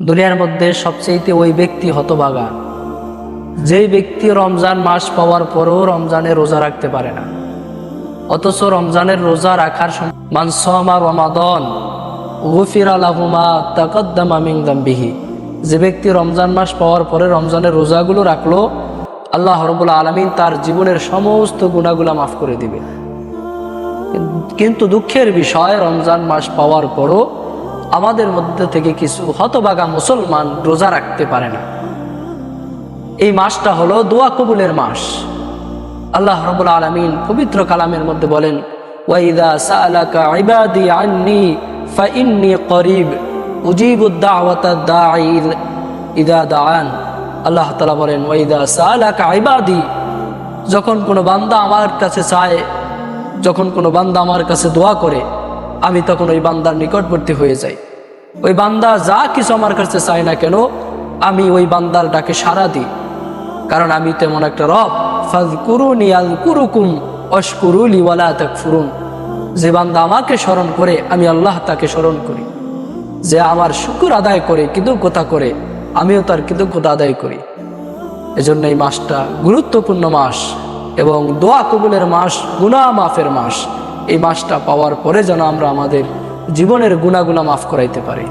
দুনিয়ার মধ্যে সবচেয়ে ওই ব্যক্তি হতভাগা যেই ব্যক্তি রমজান মাস পাওয়ার পরও রমজানে রোজা রাখতে পারে না, অথচ রমজানের রোজা রাখার মান সামা রমাদান গুফিরা লাহু মা তাকাদ্দামা মিন যামবিহি, যে ব্যক্তি রমজান মাস পাওয়ার পরে রমজানের রোজাগুলো রাখলো, আল্লাহ রাব্বুল আলামিন তার জীবনের সমস্ত গুনাহগুলো মাফ করে দিবে। কিন্তু দুঃখের বিষয়, রমজান মাস পাওয়ার পরও আমাদের মধ্যে থেকে কিছু হতভাগা মুসলমান রোজা রাখতে পারে না। এই মাসটা হলো দোয়া কবুলের মাস। আল্লাহ রাব্বুল আলামিন পবিত্র কালামের মধ্যে বলেন, ওয়াইদা সাআলাকা ইবাদি আন্নী ফাইন্নী করিব উজিবুদ দাওয়াতাদ দাঈ ইযা দাআন। আল্লাহ তাআলা বলেন, ওয়াইদা সাআলাকা ইবাদি, যখন কোনো বান্দা আমার কাছে চায়, যখন কোনো বান্দা আমার কাছে দোয়া করে, আমি তখন ওই বান্দার নিকটবর্তী হয়ে যাই। ওই বান্দা যা কিছু আমার কাছে চায় না কেন, আমি ওই বান্দার ডাকে সাড়া দিই, কারণ আমি তেমন একটা রব। ফাযকুরুনি আযকুরুকুম ওয়াশকুরুলি ওয়ালা তাকফুরুন, যে বান্দা আমাকে স্মরণ করে আমি আল্লাহ তাকে স্মরণ করি, যে আমার শুকর আদায় করে, কৃতজ্ঞতা করে, আমিও তার কৃতজ্ঞতা আদায় করি। এজন্য এই মাসটা গুরুত্বপূর্ণ মাস এবং দোয়া কবুলের মাস, গুনাহ মাফের মাস। এই মাসটা পাওয়ার পরে যেন আমরা আমাদের জীবনের গুনাহগুলো মাফ করাইতে পারি।